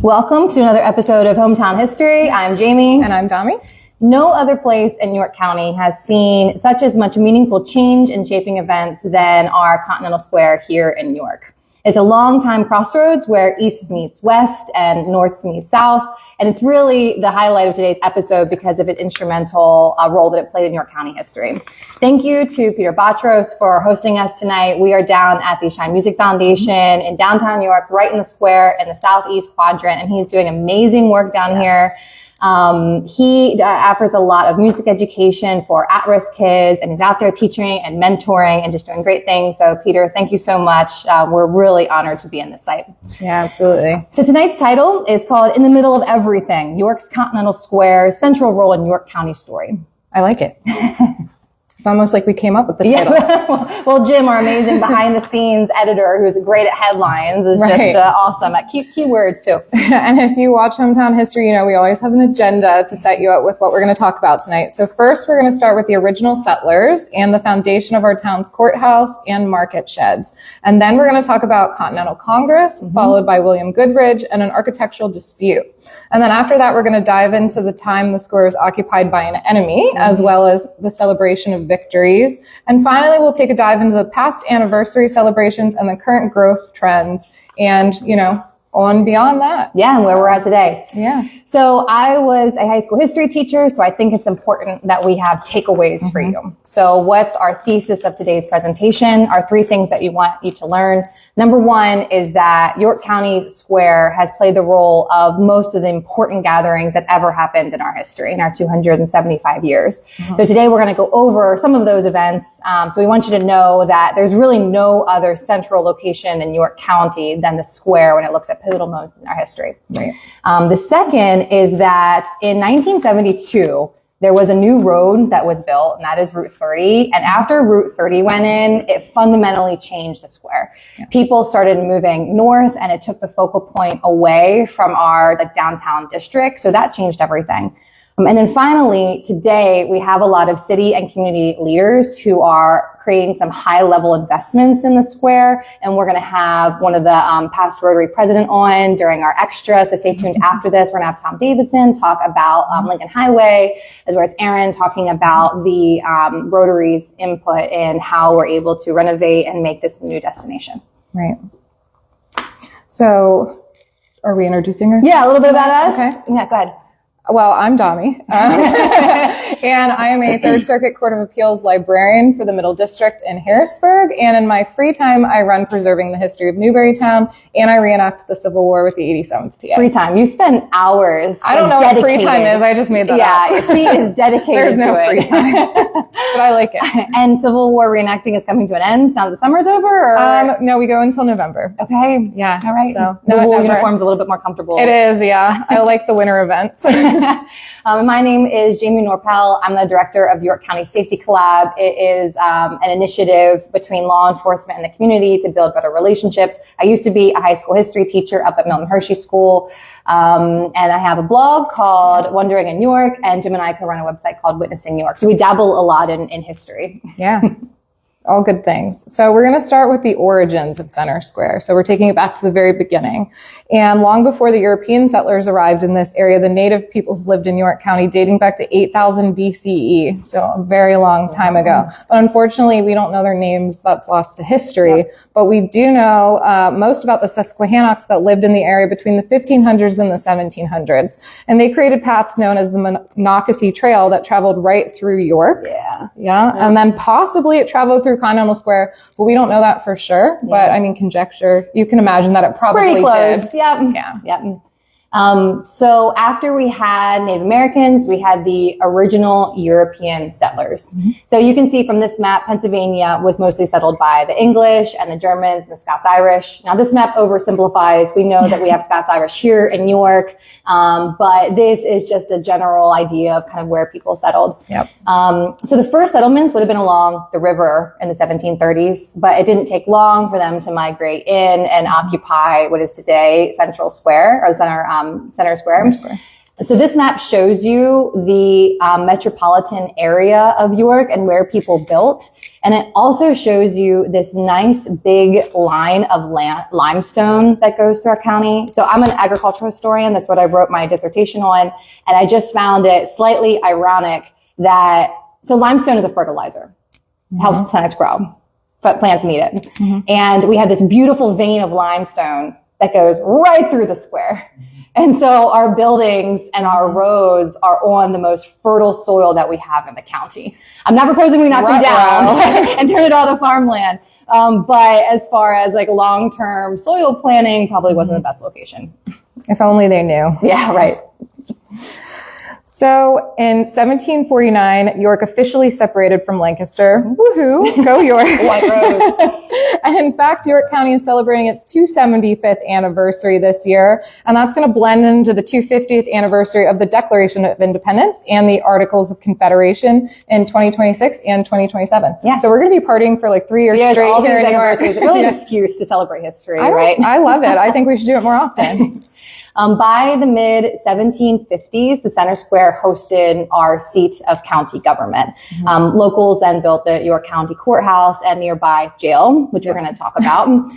Welcome to another episode of Hometown History. I'm Jamie. And I'm Domi. No other place in New York County has seen such as much meaningful change in shaping events than our Continental Square here in New York. It's a long-time crossroads where East meets West and North meets South. And it's really the highlight of today's episode because of its instrumental role that it played in New York County history. Thank you to Peter Batros for hosting us tonight. We are down at the Shine Music Foundation in downtown New York, right in the square in the southeast quadrant, and he's doing amazing work down here. He offers a lot of music education for at-risk kids, and he's out there teaching and mentoring and just doing great things. So Peter, thank you so much. We're really honored to be in this site. Yeah, absolutely. So tonight's title is called In the Middle of Everything, York's Continental Square's Central Role in York County Story. I like it. It's almost like we came up with the title. Yeah. Well, Jim, our amazing behind-the-scenes editor, who's great at headlines, is just awesome at keywords, too. And if you watch Hometown History, you know we always have an agenda to set you up with what we're going to talk about tonight. So first, we're going to start with the original settlers and the foundation of our town's courthouse and market sheds. And then we're going to talk about Continental Congress, followed by William Goodrich and an architectural dispute. And then after that, we're going to dive into the time the square was occupied by an enemy, as well as the celebration of victories. And finally, we'll take a dive into the past anniversary celebrations and the current growth trends and, on beyond that. Yeah, and where we're at today. Yeah. So I was a high school history teacher, so I think it's important that we have takeaways for you. So what's our thesis of today's presentation? Our three things that you want you to learn. Number one is that York County Square has played the role of most of the important gatherings that ever happened in our history, in our 275 years. So today we're going to go over some of those events. So we want you to know that there's really no other central location in York County than the square when it looks at pivotal moments in our history. Right. The second is that in 1972, there was a new road that was built, and that is Route 30. And after Route 30 went in, it fundamentally changed the square. Yeah. People started moving north, and it took the focal point away from our downtown district. So that changed everything. And then finally, today, we have a lot of city and community leaders who are creating some high-level investments in the square. And we're going to have one of the past Rotary president on during our extra. So stay tuned after this. We're going to have Tom Davidson talk about Lincoln Highway, as well as Aaron talking about the Rotary's input in how we're able to renovate and make this a new destination. Right. So are we introducing her? Yeah, a little bit about us. Okay. Yeah, go ahead. Well, I'm Domi, and I am a Third Circuit Court of Appeals librarian for the Middle District in Harrisburg. And in my free time, I run Preserving the History of Newburytown, and I reenact the Civil War with the 87th PA. Free time. You spend hours. I don't know what free time is. I just made that up. Yeah, she is dedicated There's no to it. free time, but I like it. And Civil War reenacting is coming to an end. Now that the summer's over? Or? No, we go until November. Okay. Yeah. All right. So the wool uniform's a little bit more comfortable. It is, yeah. I like the winter events. My name is Jamie Noerpel. I'm the director of the York County Safety Collab. It is an initiative between law enforcement and the community to build better relationships. I used to be a high school history teacher up at Milton Hershey School. And I have a blog called Wondering in New York, and Jim and I co-run a website called Witnessing New York. So we dabble a lot in history. Yeah. All good things. So we're going to start with the origins of Center Square. So we're taking it back to the very beginning. And long before the European settlers arrived in this area, the native peoples lived in York County dating back to 8000 BCE. So a very long time ago. But unfortunately, we don't know their names. That's lost to history. Yep. But we do know most about the Susquehannocks that lived in the area between the 1500s and the 1700s. And they created paths known as the Monocacy Trail that traveled right through York. Yeah. And then possibly it traveled through Continental Square, but we don't know that for sure. Yeah. But I mean, conjecture, you can imagine that it probably pretty close. Did. Yep. Yeah. Yep. So after we had Native Americans, we had the original European settlers. So you can see from this map, Pennsylvania was mostly settled by the English and the Germans and the Scots-Irish. Now this map oversimplifies. We know that we have Scots-Irish here in New York, but this is just a general idea of kind of where people settled. Yep. So the first settlements would have been along the river in the 1730s, but it didn't take long for them to migrate in and occupy what is today Central Square, or Center Square. So this map shows you the metropolitan area of York and where people built. And it also shows you this nice big line of limestone that goes through our county. So I'm an agricultural historian. That's what I wrote my dissertation on. And I just found it slightly ironic that, so limestone is a fertilizer. It helps plants grow. Plants need it. And we have this beautiful vein of limestone that goes right through the square. And so our buildings and our roads are on the most fertile soil that we have in the county. I'm not proposing we knock them down and turn it all to farmland. But as far as like long-term soil planning, probably wasn't the best location. If only they knew. Yeah, right. So in 1749, York officially separated from Lancaster. Woohoo! Go York! White Rose. And in fact, York County is celebrating its 275th anniversary this year. And that's going to blend into the 250th anniversary of the Declaration of Independence and the Articles of Confederation in 2026 and 2027. Yeah. So we're going to be partying for like 3 years straight all here these in York. anniversaries. It's really an excuse to celebrate history, right? I love it. I think we should do it more often. By the mid 1750s, the Center Square hosted our seat of county government. Locals then built the York County Courthouse and nearby jail, which we're going to talk about.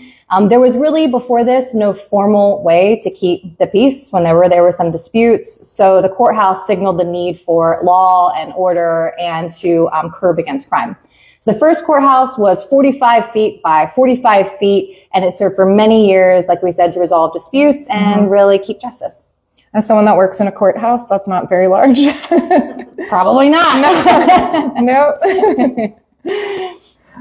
There was really, before this, no formal way to keep the peace when there were some disputes. So the courthouse signaled the need for law and order and to curb against crime. So the first courthouse was 45 feet by 45 feet, and it served for many years, like we said, to resolve disputes and really keep justice. As someone that works in a courthouse, that's not very large. Probably not. No.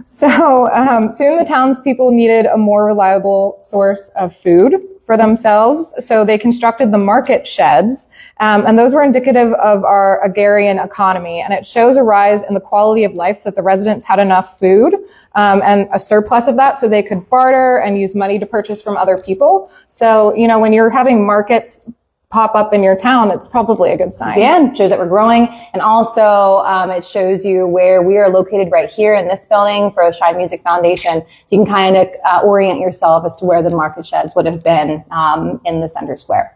So soon the townspeople needed a more reliable source of food for themselves. So they constructed the market sheds, and those were indicative of our agrarian economy. And it shows a rise in the quality of life that the residents had enough food and a surplus of that so they could barter and use money to purchase from other people. So, you know, when you're having markets pop up in your town, it's probably a good sign. Yeah, it shows that we're growing. And also, it shows you where we are located right here in this building for Shine Music Foundation. So you can kind of orient yourself as to where the market sheds would have been in the Center Square.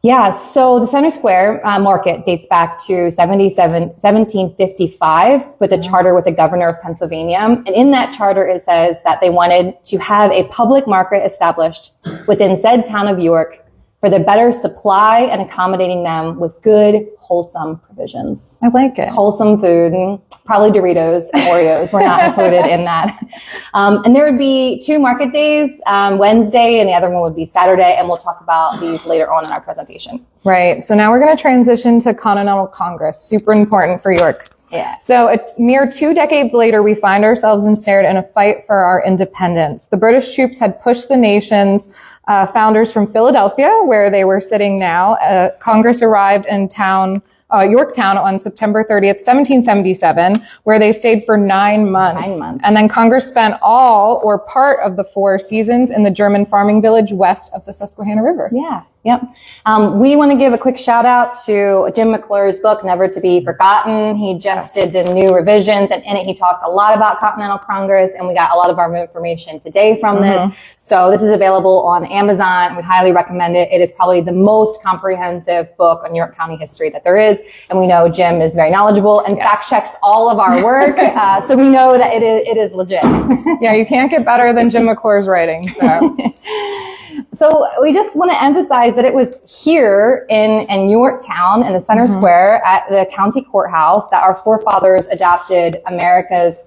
Yeah, so the Center Square market dates back to 1755 with a charter with the governor of Pennsylvania. And in that charter, it says that they wanted to have a public market established within said town of York for the better supply and accommodating them with good, wholesome provisions. I like it. Wholesome food, probably Doritos and Oreos were not included in that. And there would be 2 market days, Wednesday and the other one would be Saturday, and we'll talk about these later on in our presentation. Right. So now we're going to transition to Continental Congress. Super important for York. Yeah. So a mere 2 decades later, we find ourselves ensnared in a fight for our independence. The British troops had pushed the nation's founders from Philadelphia, where they were sitting now. Congress arrived in Yorktown on September 30th, 1777, where they stayed for 9 months. 9 months. And then Congress spent all or part of the 4 seasons in the German farming village west of the Susquehanna River. Yeah. Yep. We want to give a quick shout out to Jim McClure's book, Never to Be Forgotten. He just did the new revisions, and in it he talks a lot about Continental Congress, and we got a lot of our information today from this. So this is available on Amazon. We highly recommend it. It is probably the most comprehensive book on New York County history that there is, and we know Jim is very knowledgeable and fact checks all of our work, so we know that it is legit. Yeah, you can't get better than Jim McClure's writing, so... So we just want to emphasize that it was here in Yorktown in the Center Square at the county courthouse that our forefathers adopted America's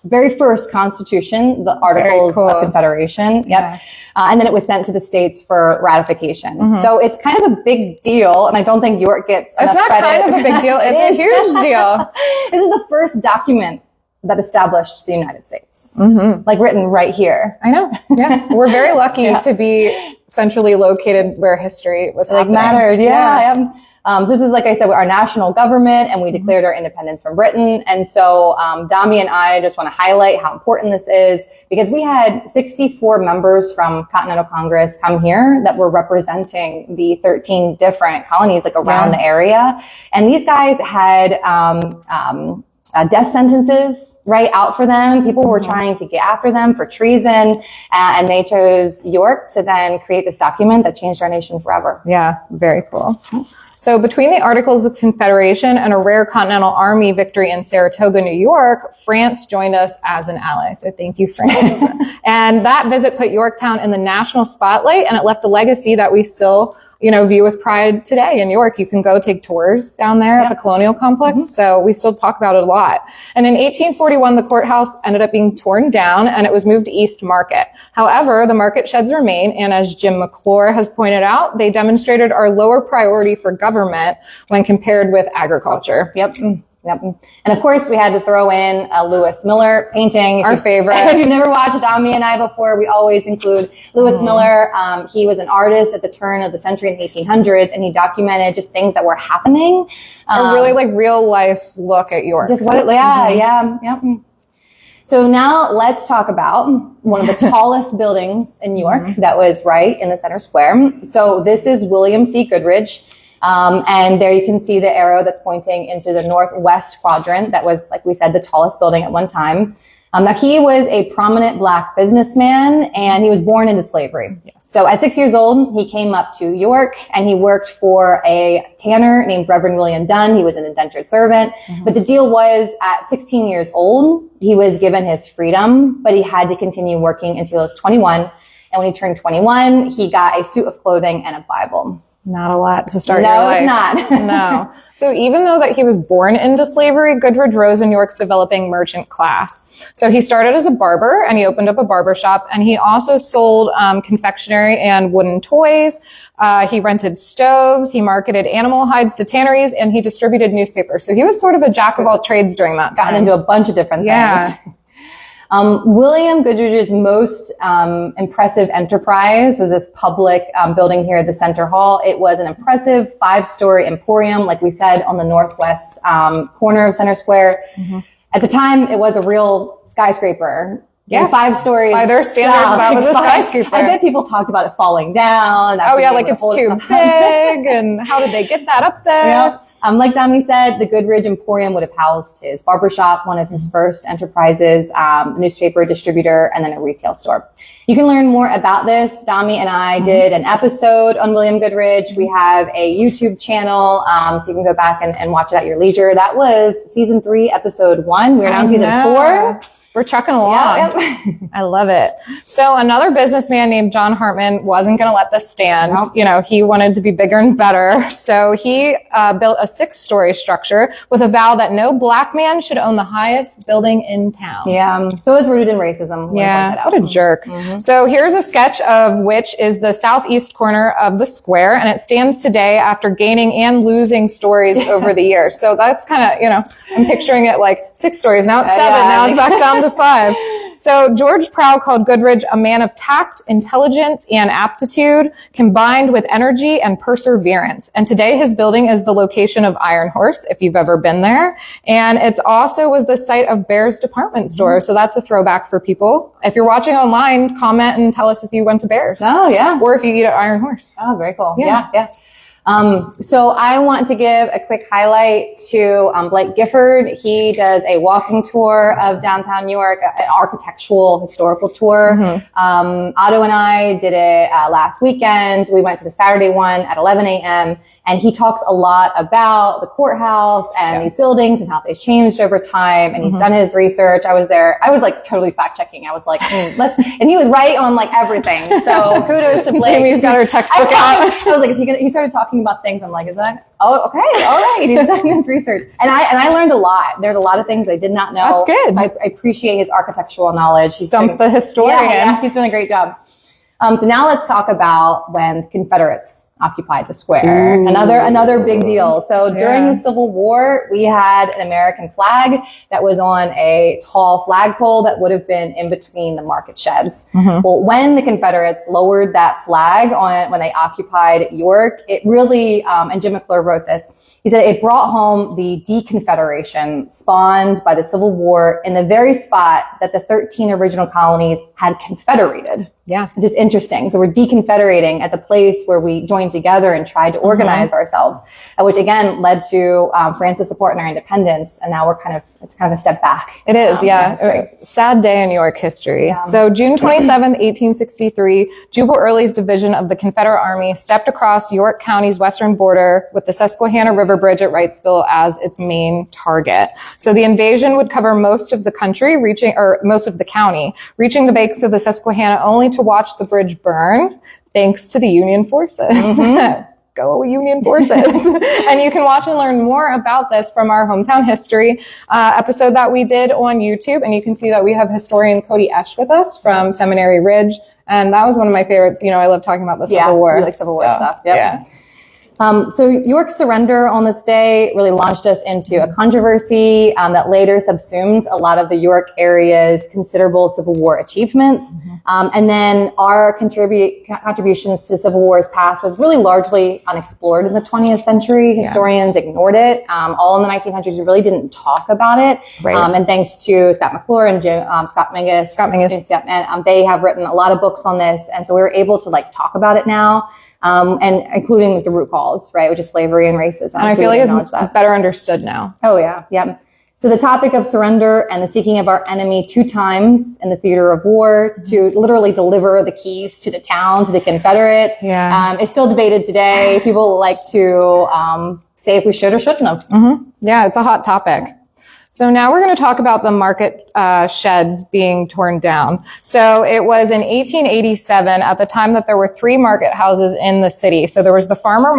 very first constitution, the Articles of Confederation. Yep. And then it was sent to the states for ratification. So it's kind of a big deal, and I don't think York gets enough credit. It's not kind of a big deal. It's a huge deal. This is the first document that established the United States, like written right here. I know. Yeah. We're very lucky to be centrally located where history was happening. Mattered. Yeah. So this is, like I said, our national government, and we declared our independence from Britain. And so, Dami and I just want to highlight how important this is, because we had 64 members from Continental Congress come here that were representing the 13 different colonies, like around the area. And these guys had, death sentences, right, out for them. People were trying to get after them for treason, and they chose York to then create this document that changed our nation forever. Yeah, very cool. So between the Articles of Confederation and a rare Continental Army victory in Saratoga, New York, France joined us as an ally. So thank you, France. And that visit put Yorktown in the national spotlight, and it left a legacy that we still, view with pride today in York. You can go take tours down there at the Colonial Complex. So we still talk about it a lot. And in 1841, the courthouse ended up being torn down and it was moved to East Market. However, the market sheds remain. And as Jim McClure has pointed out, they demonstrated our lower priority for government when compared with agriculture. Yep. And of course, we had to throw in a Lewis Miller painting. Our favorite. If you've never watched Domi and I before, we always include Lewis Miller. He was an artist at the turn of the century in the 1800s, and he documented just things that were happening. A really real life look at York. Just what it, So now let's talk about one of the tallest buildings in New York that was right in the center square. So this is William C. Goodrich. And there you can see the arrow that's pointing into the northwest quadrant. That was, like we said, the tallest building at one time. Now he was a prominent black businessman, and he was born into slavery. Yes. So at 6 years old, he came up to York and he worked for a tanner named Reverend William Dunn. He was an indentured servant. But the deal was at 16 years old, he was given his freedom, but he had to continue working until he was 21. And when he turned 21, he got a suit of clothing and a Bible. Not a lot to start your life. No, it's not. No. So even though that he was born into slavery, Goodrich rose in York's developing merchant class. So he started as a barber, and he opened up a barber shop, and he also sold confectionery and wooden toys. He rented stoves, he marketed animal hides to tanneries, and he distributed newspapers. So he was sort of a jack of all trades during that time. Gotten into a bunch of different things. William Goodrich's most impressive enterprise was this public building here at the Center Hall. It was an impressive 5-story emporium, like we said, on the northwest corner of Center Square. At the time, it was a real skyscraper. Yeah, 5 stories. By their standards, that was a skyscraper. I bet people talked about it falling down. It's too big, and how did they get that up there? Yeah. Like Domi said, the Goodrich Emporium would have housed his barbershop, one of his first enterprises, newspaper distributor, and then a retail store. You can learn more about this. Domi and I did an episode on William Goodrich. We have a YouTube channel, so you can go back and watch it at your leisure. That was season 3, episode 1. We're now in season 4. We're trucking along. I love it. So another businessman named John Hartman wasn't going to let this stand. Nope. He wanted to be bigger and better. So he built a 6-story structure with a vow that no black man should own the highest building in town. Yeah. So it was rooted in racism. Yeah. What a jerk. So here's a sketch of which is the southeast corner of the square, and it stands today after gaining and losing stories over the years. So that's kind of, I'm picturing it like 6 stories. Now it's 7. Now it's back down to 5. So George Prow called Goodrich a man of tact, intelligence, and aptitude combined with energy and perseverance. And today his building is the location of Iron Horse, if you've ever been there. And it also was the site of Bear's department store. So that's a throwback for people. If you're watching online, comment and tell us if you went to Bear's. Oh, yeah. Or if you eat at Iron Horse. Oh, very cool. Yeah. So I want to give a quick highlight to Blake Gifford. He does a walking tour of downtown New York, an architectural historical tour. Otto and I did it last weekend. We went to the Saturday one at 11 a.m. And he talks a lot about the courthouse and these buildings and how they've changed over time. And he's done his research. I was there. I was totally fact checking. I was like, and he was right on everything. So kudos to Blake. Jamie's got her textbook out. I was like, he started talking about things. I'm like, is that, oh, okay. All right. He's done his research. And I learned a lot. There's a lot of things I did not know. That's good. I appreciate his architectural knowledge. Stumped the historian. Yeah, he's doing a great job. So now let's talk about when Confederates occupied the square. Ooh. Another big deal. So during the Civil War, we had an American flag that was on a tall flagpole that would have been in between the market sheds. Well, when the Confederates lowered that flag when they occupied York, it really, and Jim McClure wrote this, he said it brought home the deconfederation spawned by the Civil War in the very spot that the 13 original colonies had confederated. Yeah. It is interesting. So we're deconfederating at the place where we joined together and tried to organize ourselves, which again led to France's support in our independence. And now it's kind of a step back. It is, sad day in New York history. Yeah. So June 27th, 1863, Jubal Early's division of the Confederate Army stepped across York County's western border with the Susquehanna River Bridge at Wrightsville as its main target. So the invasion would cover most of the country, most of the county, reaching the banks of the Susquehanna only to watch the bridge burn, thanks to the Union forces. Go Union forces. And you can watch and learn more about this from our hometown history episode that we did on YouTube. And you can see that we have historian Cody Esch with us from Seminary Ridge. And that was one of my favorites. I love talking about the Civil War. Yeah, like Civil War stuff. Yep. Yeah. So York's surrender on this day really launched us into a controversy that later subsumed a lot of the York area's considerable Civil War achievements. And then our contributions to the Civil War's past was really largely unexplored in the 20th century. Historians ignored it. All in the 1900s, we really didn't talk about it. Right. And thanks to Scott McClure and Scott Mingus. And they have written a lot of books on this. And so we were able to talk about it now. And including the root cause, right, which is slavery and racism. And I feel like it's better understood now. Oh, yeah. Yep. So the topic of surrender and the seeking of our enemy 2 times in the theater of war to literally deliver the keys to the town to the Confederates is still debated today. People like to say if we should or shouldn't have. Yeah, it's a hot topic. So now we're going to talk about the market sheds being torn down. So it was in 1887 at the time that there were 3 market houses in the city. So there was the farmer's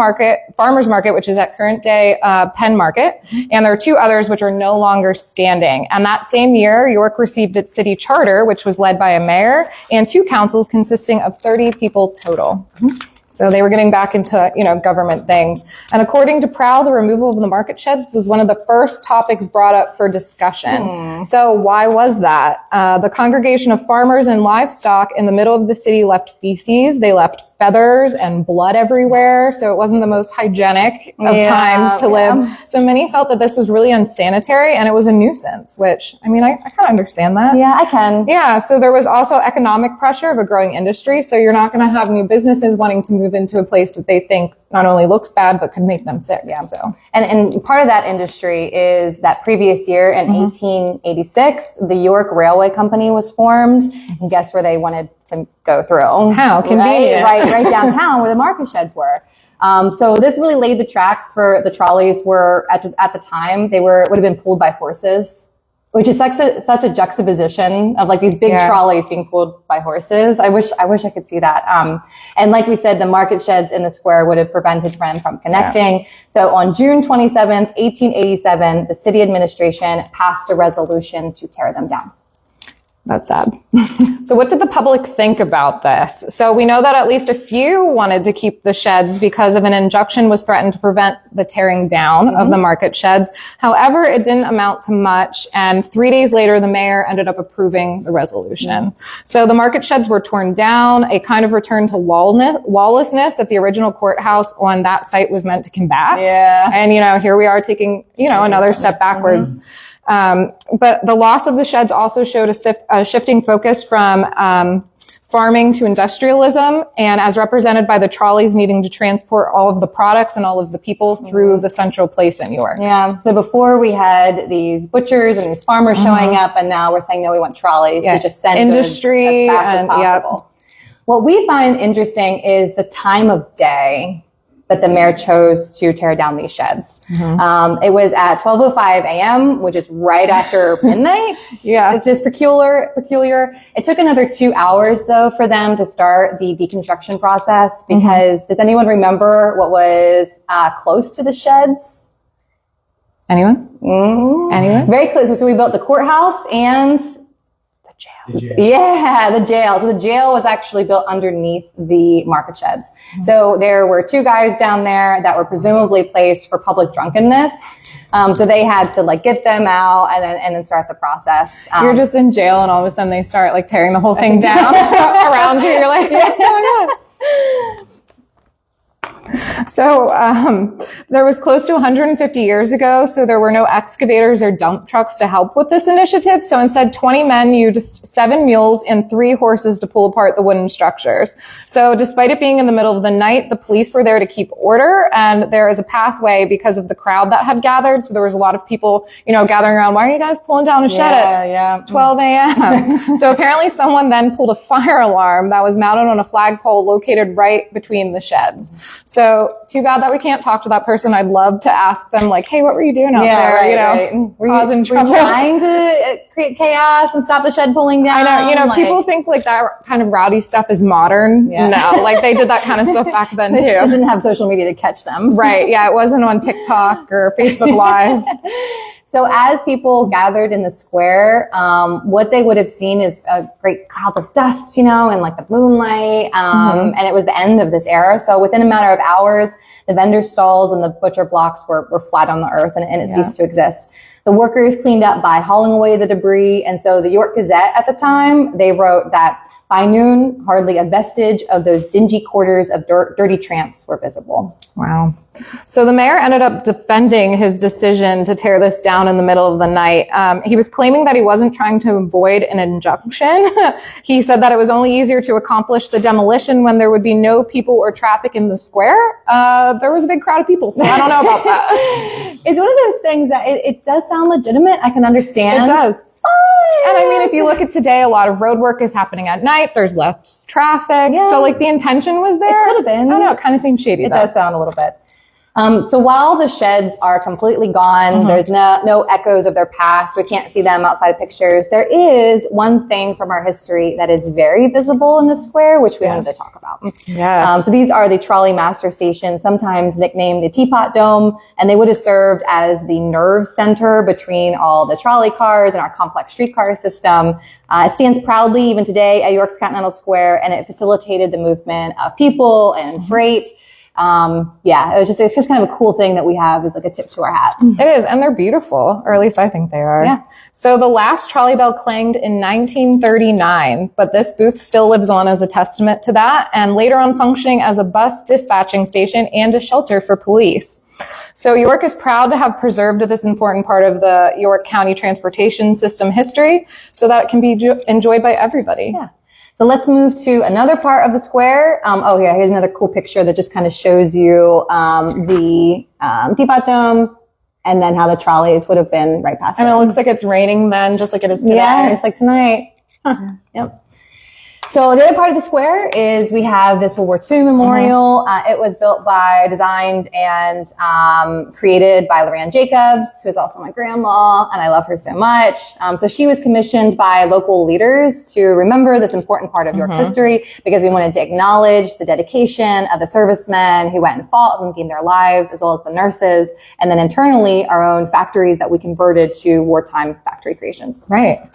market, which is at current day Penn Market, and there are 2 others which are no longer standing. And that same year, York received its city charter, which was led by a mayor and 2 councils consisting of 30 people total. So they were getting back into, government things. And according to Prowl, the removal of the market sheds was one of the first topics brought up for discussion. So why was that? The congregation of farmers and livestock in the middle of the city left feces. They left feathers and blood everywhere. So it wasn't the most hygienic of times to live. So many felt that this was really unsanitary and it was a nuisance, which, I kind of understand that. Yeah, I can. Yeah. So there was also economic pressure of a growing industry. So you're not going to have new businesses wanting to move into a place that they think not only looks bad, but could make them sick. Yeah. So, and part of that industry is that previous year in 1886, the York Railway Company was formed. And guess where they wanted to go through? How convenient. Right downtown where the market sheds were. So this really laid the tracks for the trolleys were at the time, would have been pulled by horses, which is such a juxtaposition of these big trolleys being pulled by horses. I wish I could see that. And like we said, the market sheds in the square would have prevented them from connecting. Yeah. So on June 27th, 1887, the city administration passed a resolution to tear them down. That's sad. So what did the public think about this? So we know that at least a few wanted to keep the sheds because of an injunction was threatened to prevent the tearing down of the market sheds. However, it didn't amount to much. And 3 days later, the mayor ended up approving the resolution. So the market sheds were torn down, a kind of return to lawlessness that the original courthouse on that site was meant to combat. Yeah. And, here we are taking, another step backwards. But the loss of the sheds also showed a shifting focus from farming to industrialism, and as represented by the trolleys needing to transport all of the products and all of the people through the central place in York. Yeah. So before we had these butchers and these farmers showing up, and now we're saying, no, we want trolleys to just send industry goods as fast as possible. What we find interesting is the time of day that the mayor chose to tear down these sheds. It was at 12:05 a.m., which is right after midnight. It's just peculiar. It took another 2 hours, though, for them to start the deconstruction process, because does anyone remember what was close to the sheds? Anyone? Anyone? Very close. So we built the courthouse and the jail. Yeah, the jail. So the jail was actually built underneath the market sheds. So there were 2 guys down there that were presumably placed for public drunkenness. So they had to get them out and then start the process. You're just in jail and all of a sudden they start tearing the whole thing down around you. You're like, what's going on? So There was close to 150 years ago, so there were no excavators or dump trucks to help with this initiative. So instead, 20 men used 7 mules and 3 horses to pull apart the wooden structures. So despite it being in the middle of the night, the police were there to keep order, and there is a pathway because of the crowd that had gathered. So there was a lot of people, gathering around. Why are you guys pulling down a shed at 12 a.m.? So apparently someone then pulled a fire alarm that was mounted on a flagpole located right between the sheds. So too bad that we can't talk to that person. I'd love to ask them, like, hey, what were you doing out there? Causing trouble. Were you trying to create chaos and stop the shed pulling down? I know. People think like that kind of rowdy stuff is modern. Yeah. No, like they did that kind of stuff back then too. They didn't have social media to catch them. Right. Yeah. It wasn't on TikTok or Facebook Live. So as people gathered in the square, what they would have seen is a great cloud of dust, and like the moonlight. And it was the end of this era. So within a matter of hours, the vendor stalls and the butcher blocks were flat on the earth, and it ceased to exist. The workers cleaned up by hauling away the debris. And so the York Gazette at the time, they wrote that by noon, hardly a vestige of those dingy quarters of dirty tramps were visible. Wow. So the mayor ended up defending his decision to tear this down in the middle of the night. He was claiming that he wasn't trying to avoid an injunction. He said that it was only easier to accomplish the demolition when there would be no people or traffic in the square. There was a big crowd of people, so I don't know about that. It's one of those things that it does sound legitimate. I can understand. It does. And I mean, if you look at today, a lot of road work is happening at night. There's less traffic. Yeah. So like the intention was there. It could have been. I don't know. It kind of seems shady. It does sound a little bit. So while the sheds are completely gone, there's no echoes of their past. We can't see them outside of pictures. There is one thing from our history that is very visible in the square, which we wanted to talk about. Yes. So these are the trolley master stations, sometimes nicknamed the Teapot Dome, and they would have served as the nerve center between all the trolley cars and our complex streetcar system. It stands proudly even today at York's Continental Square, and it facilitated the movement of people and freight. It's just kind of a cool thing that we have as like a tip to our hat. It is. And they're beautiful, or at least I think they are. Yeah. So the last trolley bell clanged in 1939, but this booth still lives on as a testament to that, and later on functioning as a bus dispatching station and a shelter for police. So York is proud to have preserved this important part of the York County transportation system history so that it can be enjoyed by everybody. Yeah. So let's move to another part of the square. Here's another cool picture that just kind of shows you the Teapot Dome and then how the trolleys would have been right past it. And it looks like it's raining then, just like it is today. Yeah, it's like tonight. Huh. Yep. So the other part of the square is we have this World War II memorial. It was designed and created by Loran Jacobs, who is also my grandma, and I love her so much. So she was commissioned by local leaders to remember this important part of York's history because we wanted to acknowledge the dedication of the servicemen who went and fought and gave their lives, as well as the nurses, and then internally our own factories that we converted to wartime factory creations. Right.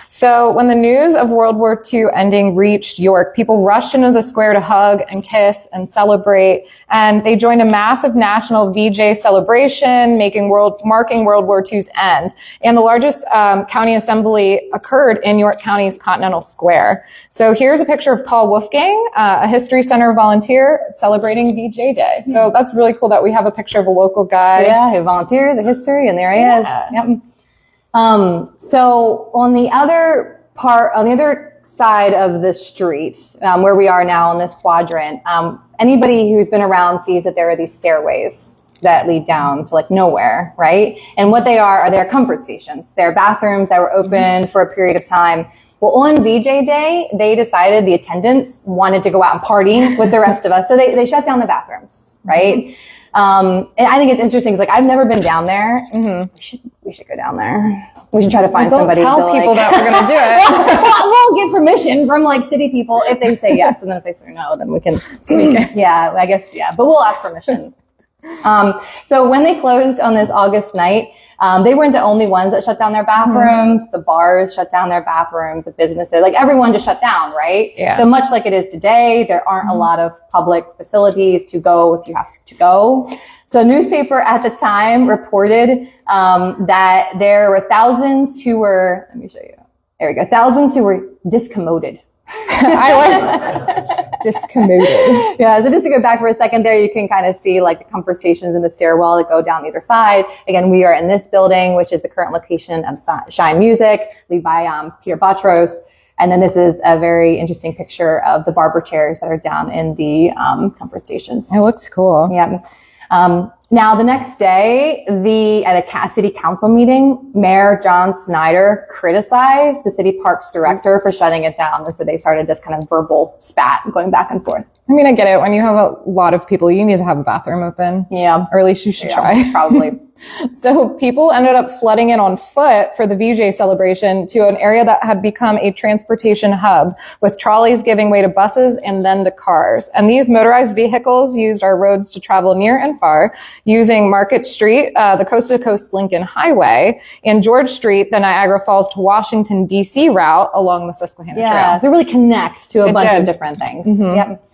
So when the news of World War II ending reached York, people rushed into the square to hug and kiss and celebrate. And they joined a massive national VJ celebration, marking World War II's end. And the largest county assembly occurred in York County's Continental Square. So here's a picture of Paul Wolfgang, a History Center volunteer celebrating VJ Day. So that's really cool that we have a picture of a local guy. Yeah, who volunteers at history, and there he is. Yep. So on the other side of the street, where we are now in this quadrant, anybody who's been around sees that there are these stairways that lead down to like nowhere, right? And what they are they're comfort stations. They're bathrooms that were open for a period of time. Well, on VJ Day, they decided the attendants wanted to go out and party with the rest of us. So they shut down the bathrooms, right? And I think it's interesting because like I've never been down there. We should go down there. We should try to find somebody. Don't tell people that we're going to do it. We'll get permission from like city people if they say yes, and then if they say no, then we can sneak it. Yeah, I guess but we'll ask permission. So when they closed on this August night, they weren't the only ones that shut down their bathrooms. The bars shut down their bathrooms, the businesses, like everyone just shut down, right? Yeah. So much like it is today, there aren't a lot of public facilities to go if you have to go. So a newspaper at the time reported that there were thousands who were, let me show you. There we go. Thousands who were discommoded I like discommoded. Yeah, so just to go back for a second there, you can kind of see like the comfort stations in the stairwell that go down either side. Again, we are in this building, which is the current location of Shine Music, lead by Peter Botros. And then this is a very interesting picture of the barber chairs that are down in the comfort stations. It looks cool. Yeah. Now, the next day, at a city council meeting, Mayor John Snyder criticized the city parks director for shutting it down. And so they started this kind of verbal spat going back and forth. I mean, I get it. When you have a lot of people, you need to have a bathroom open. Yeah. Or at least you should try. Probably. So people ended up flooding in on foot for the VJ celebration to an area that had become a transportation hub, with trolleys giving way to buses and then to cars. And these motorized vehicles used our roads to travel near and far, using Market Street, the coast-to-coast Lincoln Highway, and George Street, the Niagara Falls to Washington, D.C. route along the Susquehanna Trail. Yeah, so it really connects to a bunch of different things. Mm-hmm. Yep.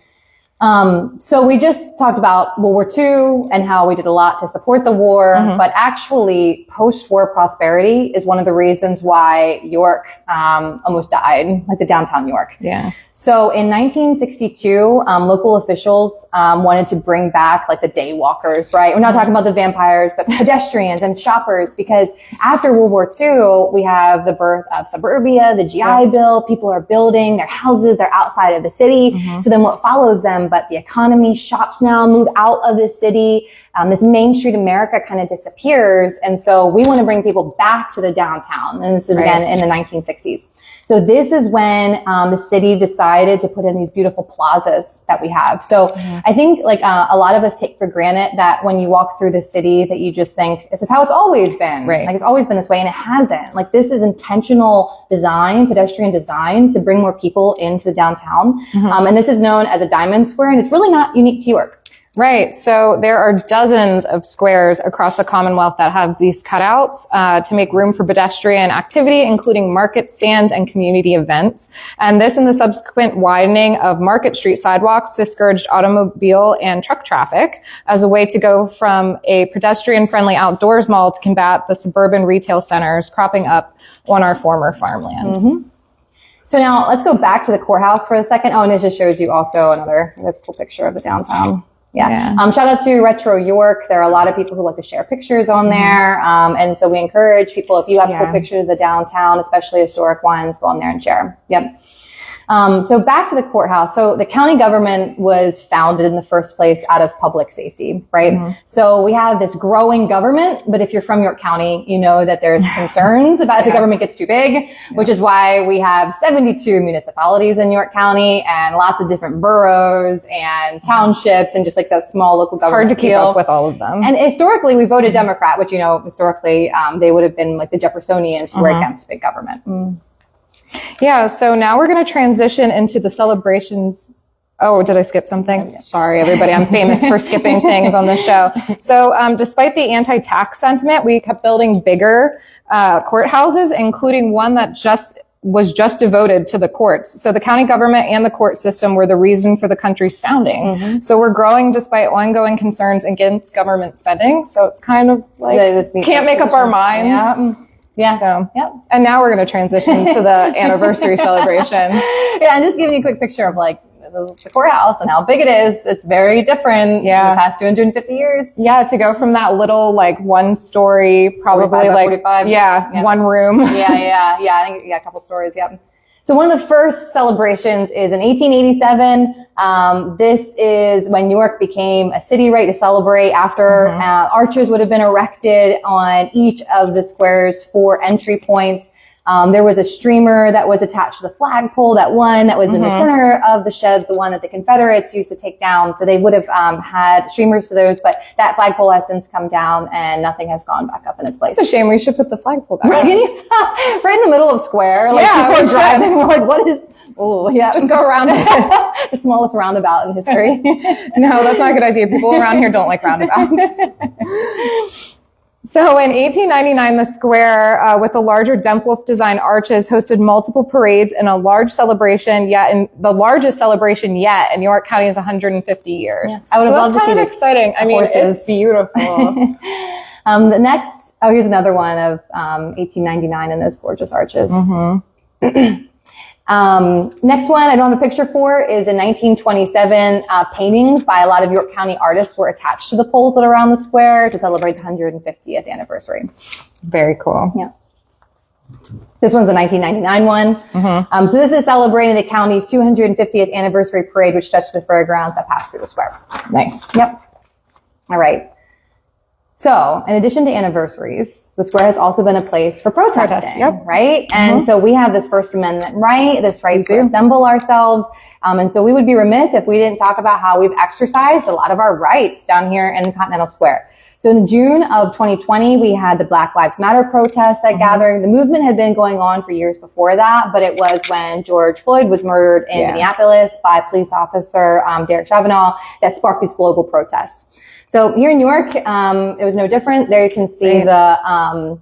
So we just talked about World War II and how we did a lot to support the war, but actually post-war prosperity is one of the reasons why York almost died, like the downtown York. Yeah. So in 1962, local officials wanted to bring back like the day walkers, right? We're not talking about the vampires, but pedestrians and shoppers, because after World War II, we have the birth of suburbia, the GI Bill, people are building their houses, they're outside of the city. So then what follows them, but the economy, shops now move out of the city. This Main Street America kind of disappears. And so we want to bring people back to the downtown. And this is again in the 1960s. So this is when the city decided to put in these beautiful plazas that we have. So I think like a lot of us take for granted that when you walk through the city that you just think, this is how it's always been. Right. Like it's always been this way, and it hasn't. Like this is intentional design, pedestrian design, to bring more people into the downtown. And this is known as a diamond square, and it's really not unique to York. Right. So there are dozens of squares across the Commonwealth that have these cutouts to make room for pedestrian activity, including market stands and community events. And this and the subsequent widening of Market Street sidewalks discouraged automobile and truck traffic as a way to go from a pedestrian-friendly outdoors mall to combat the suburban retail centers cropping up on our former farmland. So now let's go back to the courthouse for a second. Oh, and it just shows you also another cool picture of the downtown. Yeah. Shout out to Retro York. There are a lot of people who like to share pictures on there. And so we encourage people, if you have cool pictures of the downtown, especially historic ones, go on there and share. Yep. So back to the courthouse. So the county government was founded in the first place out of public safety, right? So we have this growing government, but if you're from York County, you know that there's concerns about if the government gets too big, which is why we have 72 municipalities in York County and lots of different boroughs and townships and just like that small local government. Hard to keep up with all of them. And historically, we voted Democrat, which, you know, historically, they would have been like the Jeffersonians who were against big government. Yeah, so now we're going to transition into the celebrations. Oh, did I skip something? Sorry, everybody. I'm famous for skipping things on the show. So despite the anti-tax sentiment, we kept building bigger courthouses, including one that was just devoted to the courts. So the county government and the court system were the reason for the country's founding. So we're growing despite ongoing concerns against government spending. So it's kind of like, can't make up our minds. Yeah. So, and now we're going to transition to the anniversary celebrations. Yeah, and just giving you a quick picture of like, this is the courthouse and how big it is. It's very different in the past 250 years. Yeah, to go from that little like one story, probably like 45. One room. I think a couple stories. Yep. So one of the first celebrations is in 1887. This is when York became a city, right, to celebrate after arches would have been erected on each of the square's 4 entry points. There was a streamer that was attached to the flagpole, that one that was in the center of the shed, the one that the Confederates used to take down. So they would have had streamers to those, but that flagpole has since come down and nothing has gone back up in its place. It's a shame. We should put the flagpole back up. Right in the middle of square. Like, people are driving. We're like, what is... Oh, yeah. Just go around it. The smallest roundabout in history. No, that's not a good idea. People around here don't like roundabouts. So in 1899, the square, with the larger Dempwolf design arches, hosted multiple parades and a large celebration, the largest celebration yet in York County is 150 years. Yeah. I would have loved to see this. That's kind of exciting. I mean, it's beautiful. The next, here's another one of 1899 and those gorgeous arches. Next one I don't have a picture for is in 1927, paintings by a lot of York County artists were attached to the poles that are around the square to celebrate the 150th anniversary. Very cool. Yeah. This one's the 1999 one. So this is celebrating the county's 250th anniversary parade, which touched the fairgrounds that passed through the square. Nice. Yep. All right. So, in addition to anniversaries, the square has also been a place for protesting, right? And so we have this First Amendment right, this right to assemble ourselves. And so we would be remiss if we didn't talk about how we've exercised a lot of our rights down here in Continental Square. So in June of 2020, we had the Black Lives Matter protests that gathered. The movement had been going on for years before that, but it was when George Floyd was murdered in Minneapolis by police officer Derek Chauvin that sparked these global protests. So here in New York, it was no different. There you can see the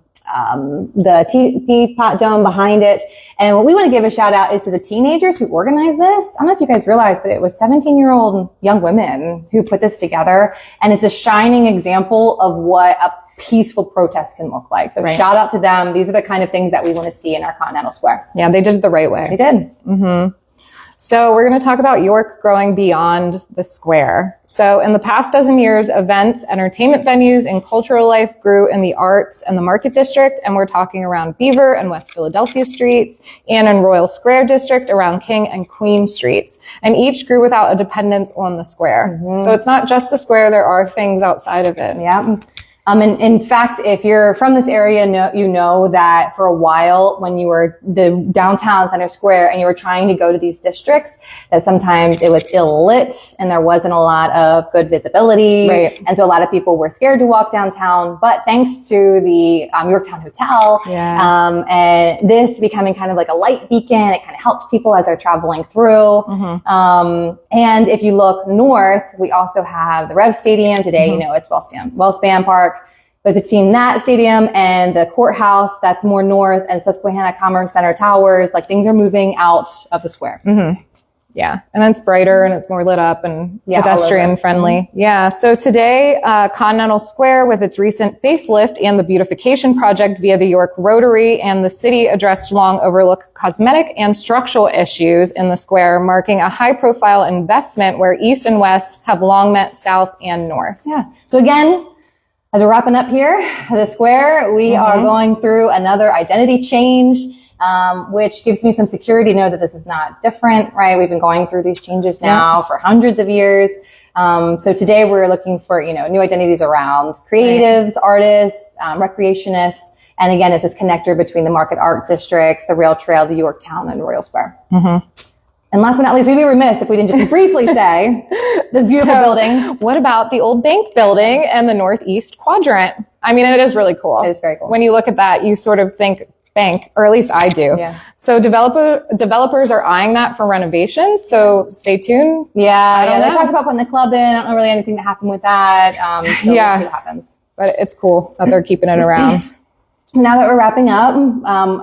teapot dome behind it. And what we want to give a shout out is to the teenagers who organized this. I don't know if you guys realize, but it was 17-year-old young women who put this together. And it's a shining example of what a peaceful protest can look like. So shout out to them. These are the kind of things that we want to see in our Continental Square. Yeah, they did it the right way. They did. So we're going to talk about York growing beyond the square. So in the past dozen years, events, entertainment venues, and cultural life grew in the arts and the Market District. And we're talking around Beaver and West Philadelphia streets and in Royal Square District around King and Queen streets. And each grew without a dependence on the square. So it's not just the square. There are things outside of it. Yeah. In fact, if you're from this area, you know that for a while when you were the downtown Center Square and you were trying to go to these districts, that sometimes it was ill lit and there wasn't a lot of good visibility. Right. And so a lot of people were scared to walk downtown. But thanks to the Yorktown Hotel, and this becoming kind of like a light beacon, it kind of helps people as they're traveling through. And if you look north, we also have the Rev Stadium. Today, you know, it's Wellspan Park. But between that stadium and the courthouse, that's more north, and Susquehanna Commerce Center Towers, like things are moving out of the square. Yeah. And it's brighter and it's more lit up and pedestrian friendly. Yeah. So today, Continental Square with its recent facelift and the beautification project via the York Rotary and the city addressed long overlooked cosmetic and structural issues in the square, marking a high profile investment where east and west have long met south and north. Yeah. So again, as we're wrapping up here, the square, we are going through another identity change, which gives me some security to know that this is not different, right? We've been going through these changes now for hundreds of years. So today we're looking for, you know, new identities around creatives, artists, recreationists. And again, it's this connector between the Market Art Districts, the Rail Trail, the Yorktown, and Royal Square. And last but not least, we'd be remiss if we didn't just briefly say this beautiful building. What about the old bank building and the northeast quadrant? I mean, it is really cool. It is very cool. When you look at that, you sort of think bank, or at least I do. Yeah. So developers are eyeing that for renovations. So stay tuned. Yeah. They talked about putting the club in. I don't know really anything that happened with that. So we'll see what happens. But it's cool that they're keeping it around. Now that we're wrapping up,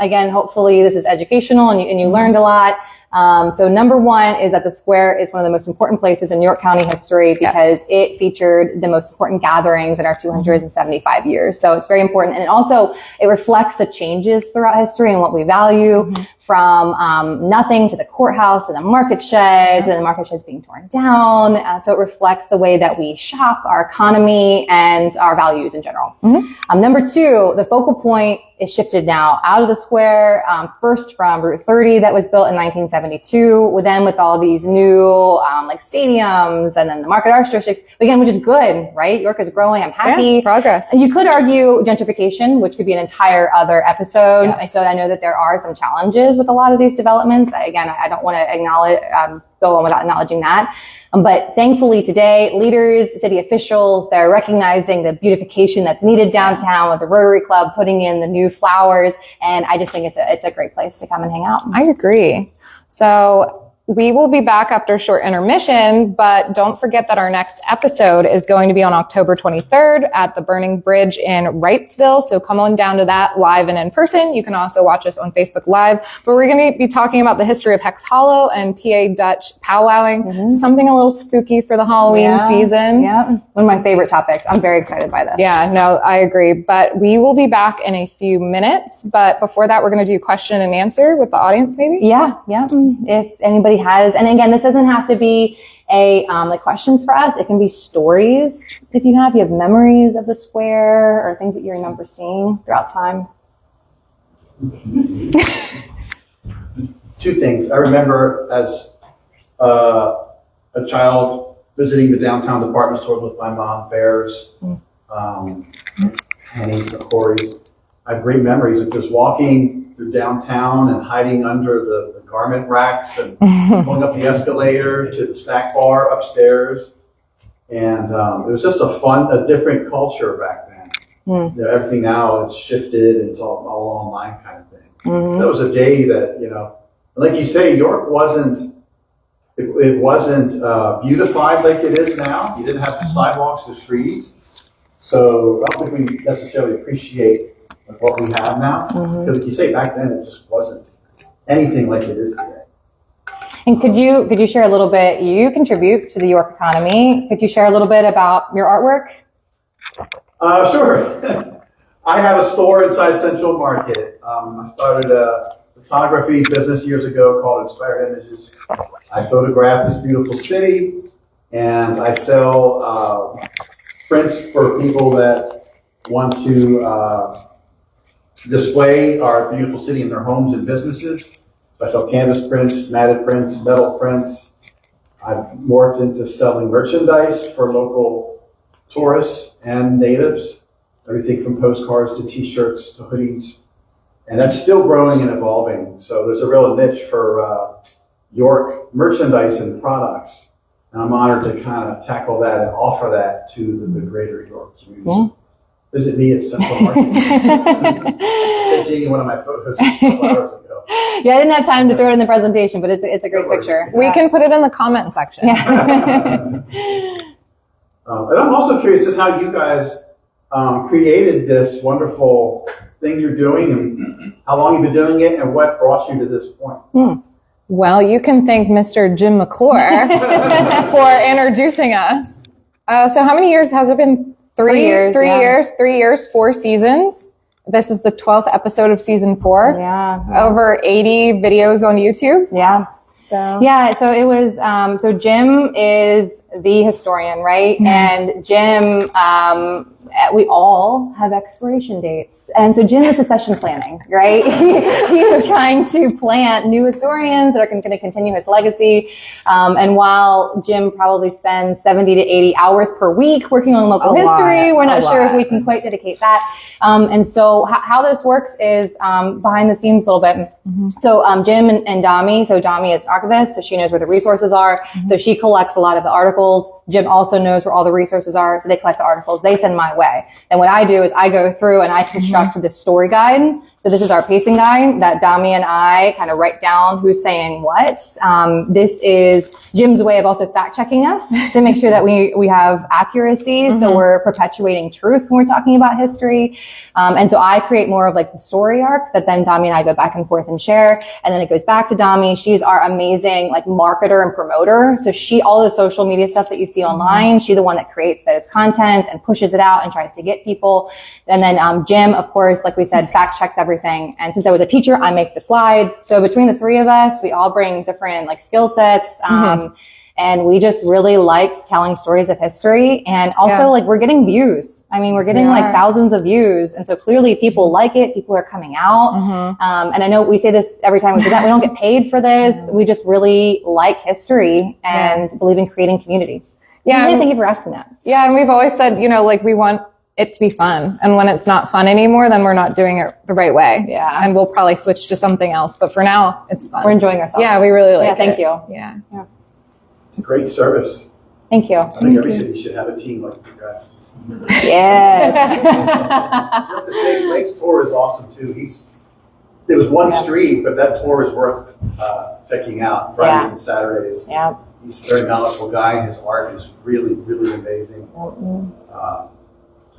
again, hopefully this is educational and you learned a lot. So number one is that the square is one of the most important places in York County history because it featured the most important gatherings in our 275 years. So it's very important. And it reflects the changes throughout history and what we value from nothing to the courthouse to the market sheds and the market sheds being torn down. So it reflects the way that we shop, our economy, and our values in general. Number two, the focal point is shifted now out of the square, first from Route 30 that was built in 1972, then with all these new like stadiums and then the Market Arts Districts, again, which is good, right? York is growing. I'm happy. Yeah, progress. You could argue gentrification, which could be an entire other episode. So I know that there are some challenges with a lot of these developments. Again, I don't want to go on without acknowledging that. But thankfully today, leaders, city officials, they're recognizing the beautification that's needed downtown with the Rotary Club putting in the new flowers. And I just think it's a great place to come and hang out. I agree. So we will be back after a short intermission, but don't forget that our next episode is going to be on October 23rd at the Burning Bridge in Wrightsville. So come on down to that live and in person. You can also watch us on Facebook Live. But we're going to be talking about the history of Hex Hollow and PA Dutch powwowing, something a little spooky for the Halloween season. Yeah, one of my favorite topics. I'm very excited by this. Yeah, no, I agree. But we will be back in a few minutes. But before that, we're going to do question and answer with the audience, maybe? Yeah. If anybody has, and again, this doesn't have to be like questions for us. It can be stories. If you have memories of the square or things that you remember seeing throughout time. Two things. I remember as a child visiting the downtown department stores with my mom, Bears, Henny's, McCory's. I have great memories of just walking through downtown and hiding under the garment racks and going up the escalator to the snack bar upstairs. And it was just a different culture back then. You know, everything now is shifted and it's all online kind of thing. That was a day that, you know, like you say, York wasn't beautified like it is now. You didn't have the sidewalks, the trees. So I don't think we necessarily appreciate what we have now. Because like you say, back then it just wasn't anything like it is today. And could you share a little bit? You contribute to the York economy. Could you share a little bit about your artwork? Sure. I have a store inside Central Market. I started a photography business years ago called Inspired Images. I photograph this beautiful city, and I sell prints for people that want to display our beautiful city in their homes and businesses. So I sell canvas prints, matted prints, metal prints. I've morphed into selling merchandise for local tourists and natives. Everything from postcards to t-shirts to hoodies. And that's still growing and evolving. So there's a real niche for York merchandise and products. And I'm honored to kind of tackle that and offer that to the greater York community. Cool. Visit me at Central Market. I sent Jeannie one of my photos a couple hours ago. Yeah, I didn't have time to throw it in the presentation, but it's a great picture. We can put it in the comment section. And I'm also curious just how you guys created this wonderful thing you're doing and how long you've been doing it and what brought you to this point. Well, you can thank Mr. Jim McClure for introducing us. So how many years has it been? 3 years. 3 years, 4 seasons. This is the 12th episode of season 4. Yeah. Over 80 videos on YouTube. Yeah. So it was, so Jim is the historian, right? And Jim, we all have expiration dates. And so Jim is succession planning, right? He is trying to plant new historians that are going to continue his legacy. And while Jim probably spends 70 to 80 hours per week working on local history, we're not sure if we can quite dedicate that. And so how this works is behind the scenes a little bit. So Jim and Dami, so Dami is an archivist, so she knows where the resources are. So she collects a lot of the articles. Jim also knows where all the resources are, so they collect the articles. They send my way. And what I do is I go through and I construct this story guide. So this is our pacing guide that Dami and I kind of write down who's saying what. This is Jim's way of also fact checking us to make sure that we have accuracy. So we're perpetuating truth when we're talking about history. And so I create more of like the story arc that then Dami and I go back and forth and share. And then it goes back to Dami. She's our amazing like marketer and promoter. So all the social media stuff that you see online, she's the one that creates those content and pushes it out and tries to get people. And then Jim, of course, like we said, fact checks everything. And since I was a teacher, I make the slides. So between the three of us, we all bring different like skill sets. And we just really like telling stories of history. And also like we're getting views. I mean, we're getting like thousands of views. And so clearly people like it. People are coming out. And I know we say this every time we do that. We don't get paid for this. We just really like history and believe in creating community. Yeah. Thank you for asking that. Yeah. And we've always said, you know, like we want it to be fun. And when it's not fun anymore, then we're not doing it the right way. Yeah. And we'll probably switch to something else. But for now, it's fun. We're enjoying ourselves. Yeah, we really like it. Thank you. Yeah. It's a great service. Thank you. I think every city should have a team like you guys. Yes. Just to say, Blake's tour is awesome too. He's There was one Yeah. street, but that tour is worth checking out. Fridays and Saturdays. Yeah. He's a very knowledgeable guy, and his art is really, really amazing.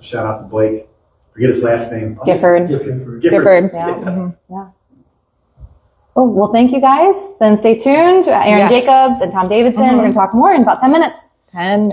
Shout out to Blake. Forget his last name. Gifford. Gifford. Yeah. Mhm. Yeah. Oh, well, thank you guys. Then stay tuned. Aaron Yes. Jacobs and Tom Davidson. We're going to talk more in about 10 minutes. 10